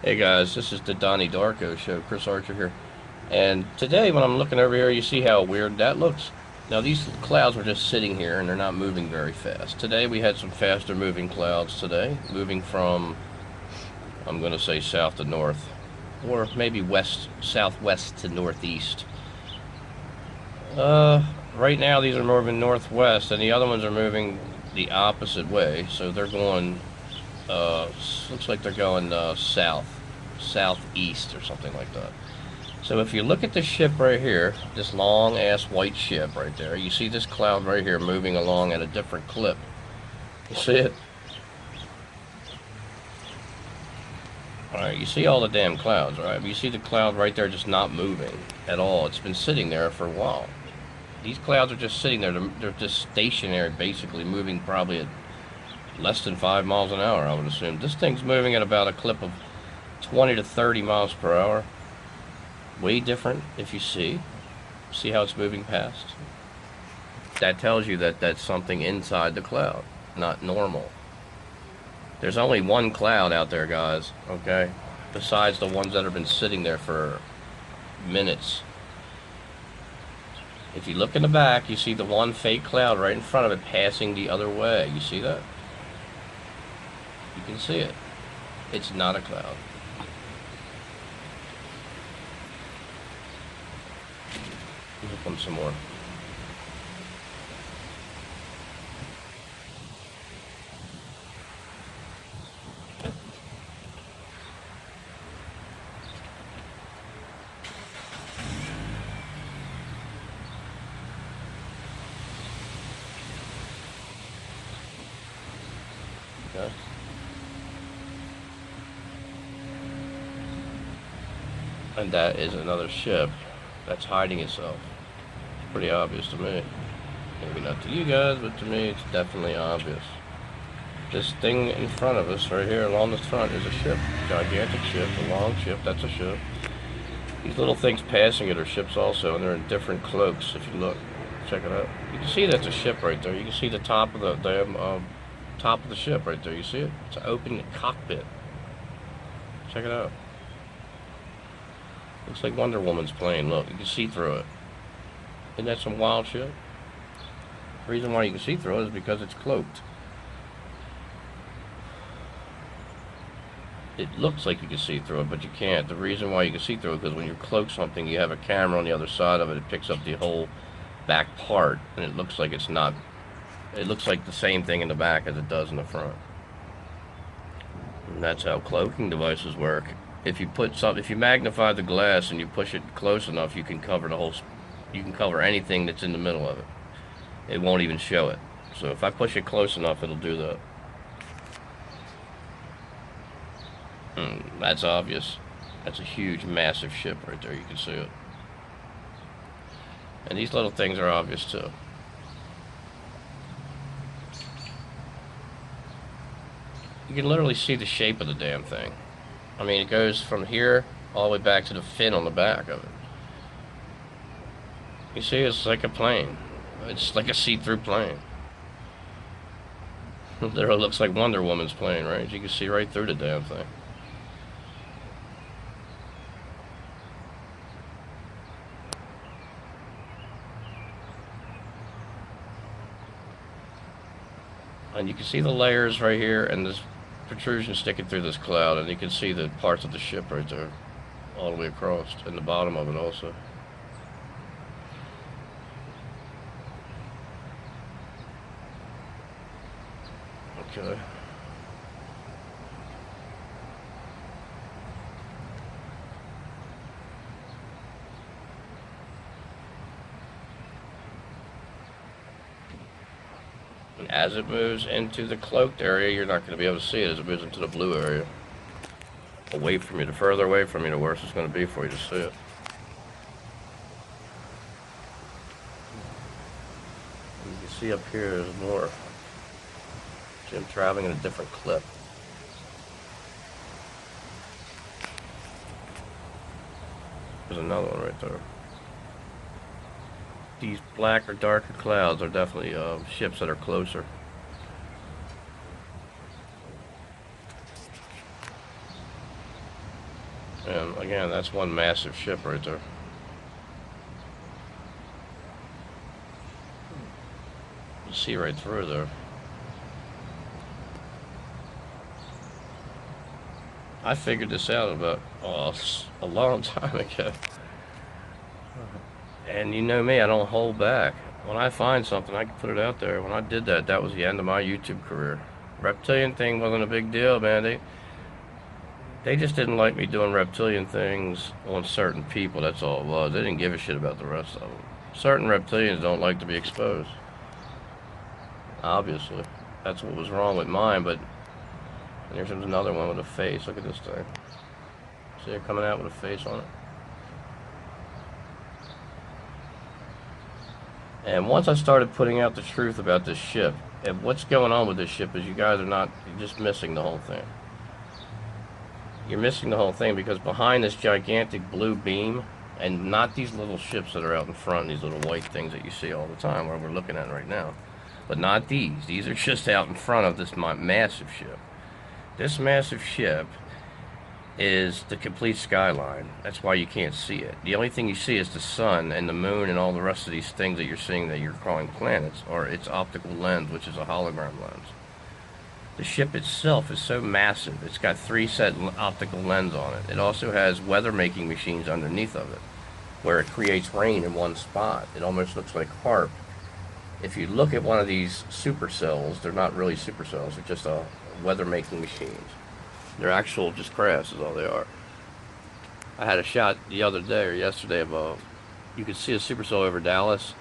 Hey guys, this is the Donnie Darko show. Chris Archer here. And today, when I'm looking over here, you see how weird that looks? Now, these clouds were just sitting here and they're not moving very fast. Today, we had some faster moving clouds today, moving from, I'm going to say south to north, or maybe west, southwest to northeast. Uh, right now, these are moving northwest, and the other ones are moving the opposite way. So they're going, looks like they're going south, southeast, or something like that. So if you look at the ship right here, this long ass white ship right there, you see this cloud right here moving along at a different clip. You see it? Alright, you see all the damn clouds, right? But you see the cloud right there just not moving at all. It's been sitting there for a while. These clouds are just sitting there. They're just stationary, basically, moving probably at less than 5 miles an hour, I would assume. This thing's moving at about a clip of 20 to 30 miles per hour. Way different if you see. See how it's moving past? That tells you that that's something inside the cloud, not normal. There's only one cloud out there, guys, okay? Besides the ones that have been sitting there for minutes. If you look in the back, you see the one fake cloud right in front of it passing the other way. You see that? You can see it. It's not a cloud. Here comes some more. Okay. And that is another ship that's hiding itself. It's pretty obvious to me. Maybe not to you guys, but to me it's definitely obvious. This thing in front of us, right here along the front, is a ship. Gigantic ship, a long ship, that's a ship. These little things passing it are ships also, and they're in different cloaks, if you look. Check it out. You can see that's a ship right there. You can see the top of the damn, top of the ship right there. You see it? It's an open cockpit. Check it out. Looks like Wonder Woman's plane. Look, you can see through it. Isn't that some wild shit? The reason why you can see through it is because it's cloaked. It looks like you can see through it, but you can't. The reason why you can see through it is because when you cloak something, you have a camera on the other side of it. It picks up the whole back part, and it looks like it's not. It looks like the same thing in the back as it does in the front. And that's how cloaking devices work. If you magnify the glass and you push it close enough, you can cover the whole. You can cover anything that's in the middle of it. It won't even show it. So if I push it close enough, it'll do that. That's obvious. That's a huge, massive ship right there. You can see it. And these little things are obvious too. You can literally see the shape of the damn thing. I mean, it goes from here all the way back to the fin on the back of it. You see, it's like a plane. It's like a see-through plane. There it looks like Wonder Woman's plane, right? You can see right through the damn thing. And you can see the layers right here, and this protrusion sticking through this cloud, and you can see the parts of the ship right there, all the way across, and the bottom of it also. Okay. And as it moves into the cloaked area, you're not going to be able to see it as it moves into the blue area. Away from you, the further away from you, the worse it's going to be for you to see it. And you can see up here there's more. See, I'm traveling at a different clip. There's another one right there. These black or darker clouds are definitely ships that are closer. And again, that's one massive ship right there. You see right through there. I figured this out about a long time ago. And you know me, I don't hold back. When I find something, I can put it out there. When I did that, that was the end of my YouTube career. Reptilian thing wasn't a big deal, man. They just didn't like me doing reptilian things on certain people. That's all it was. They didn't give a shit about the rest of them. Certain reptilians don't like to be exposed. Obviously, that's what was wrong with mine. But here's another one with a face. Look at this thing. See it coming out with a face on it. And once I started putting out the truth about this ship, and what's going on with this ship is you guys are not, you're just missing the whole thing. You're missing the whole thing because behind this gigantic blue beam, and not these little ships that are out in front, these little white things that you see all the time where we're looking at right now, but not these. These are just out in front of this massive ship. This massive ship is the complete skyline. That's why you can't see it. The only thing you see is the sun and the moon and all the rest of these things that you're seeing that you're calling planets, or its optical lens, which is a hologram lens. The ship itself is so massive. It's got 3 set optical lens on it. It also has weather-making machines underneath of it, where it creates rain in one spot. It almost looks like HARP. If you look at one of these supercells, they're not really supercells. They're just weather-making machines. They're actual just crafts is all they are. I had a shot the other day or yesterday of you could see a supercell over Dallas,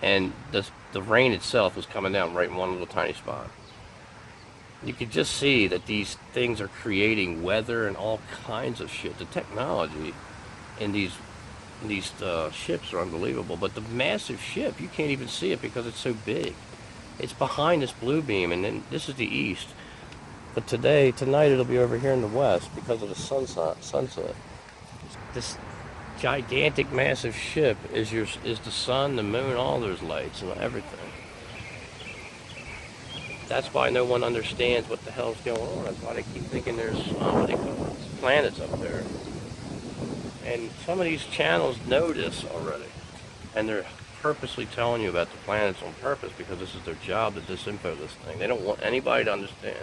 and the rain itself was coming down right in one little tiny spot. You could just see that these things are creating weather and all kinds of shit. The technology in these ships are unbelievable. But the massive ship, you can't even see it because it's so big. It's behind this blue beam, and then this is the east. But tonight it'll be over here in the west because of the sunset. This gigantic, massive ship is the sun, the moon, all those lights and everything. That's why no one understands what the hell's going on. That's why they keep thinking there's planets up there. And some of these channels know this already, and they're purposely telling you about the planets on purpose because this is their job to disinfo this thing. They don't want anybody to understand.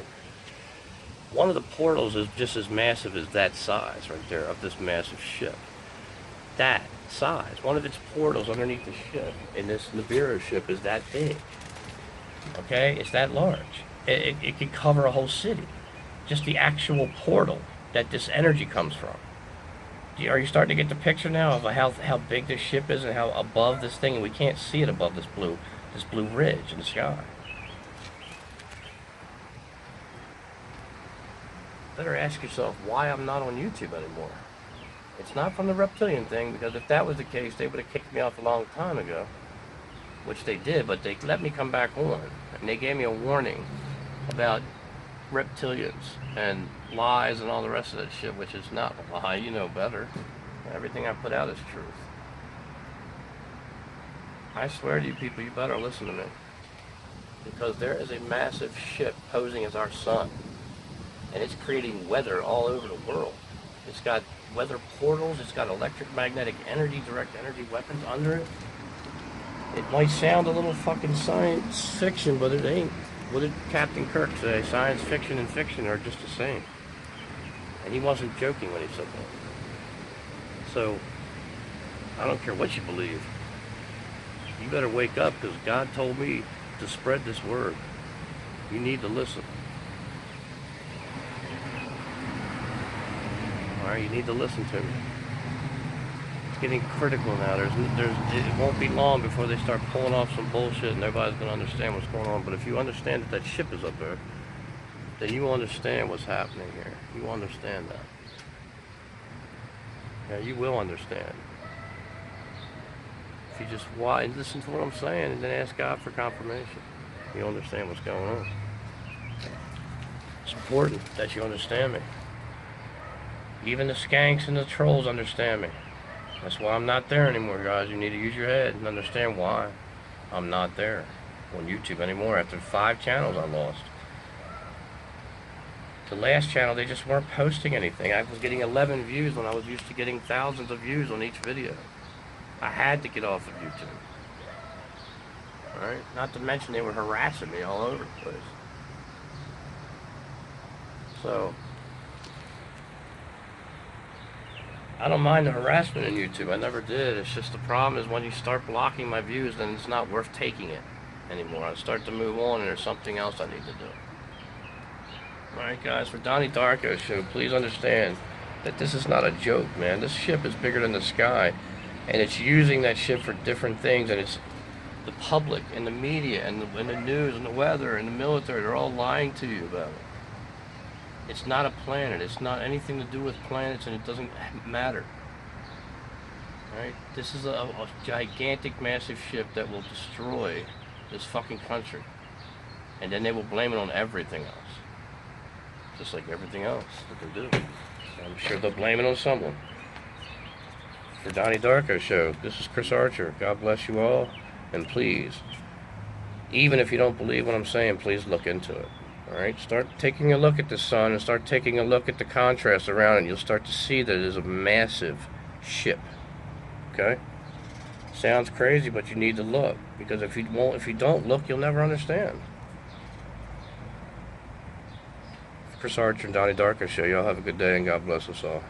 One of the portals is just as massive as that size right there of this massive ship. That size. One of its portals underneath the ship in this Nibiru ship is that big. Okay? It's that large. It could cover a whole city. Just the actual portal that this energy comes from. Are you starting to get the picture now of how big this ship is and how above this thing, and we can't see it above this blue ridge in the sky. Better ask yourself why I'm not on YouTube anymore. It's not from the reptilian thing, because if that was the case, they would have kicked me off a long time ago. Which they did, but they let me come back on. And they gave me a warning about reptilians and lies and all the rest of that shit, which is not a lie. You know better. Everything I put out is truth. I swear to you people, you better listen to me. Because there is a massive ship posing as our sun. And it's creating weather all over the world. It's got weather portals, it's got electromagnetic energy, direct energy weapons under it. It might sound a little fucking science fiction, but it ain't. What did Captain Kirk say? Science fiction and fiction are just the same. And he wasn't joking when he said that. So, I don't care what you believe. You better wake up, because God told me to spread this word. You need to listen. Alright, you need to listen to me. It's getting critical now. It won't be long before they start pulling off some bullshit and nobody's going to understand what's going on. But if you understand that ship is up there, then you understand what's happening here. You understand that. Yeah, you will understand. If you just listen to what I'm saying and then ask God for confirmation, you understand what's going on. It's important that you understand me. Even the skanks and the trolls understand me. That's why I'm not there anymore, guys. You need to use your head and understand why I'm not there on YouTube anymore after 5 channels I lost. The last channel, they just weren't posting anything. I was getting 11 views when I was used to getting thousands of views on each video. I had to get off of YouTube. Alright? Not to mention they were harassing me all over the place. So, I don't mind the harassment in YouTube. I never did. It's just the problem is when you start blocking my views, then it's not worth taking it anymore. I start to move on and there's something else I need to do. Alright guys, for Donnie Darko Show, please understand that this is not a joke, man. This ship is bigger than the sky, and it's using that ship for different things, and it's the public and the media and the news and the weather and the military, they're all lying to you about it. It's not a planet. It's not anything to do with planets, and it doesn't matter. Alright? This is a gigantic, massive ship that will destroy this fucking country. And then they will blame it on everything else. Just like everything else that they do. I'm sure they'll blame it on someone. For Donnie Darko Show, this is Chris Archer. God bless you all. And please, even if you don't believe what I'm saying, please look into it. Alright? Start taking a look at the sun and start taking a look at the contrast around it. You'll start to see that it is a massive ship. Okay? Sounds crazy, but you need to look. Because if you don't look, you'll never understand. Chris Archer and Donnie Darko Show. Y'all have a good day and God bless us all.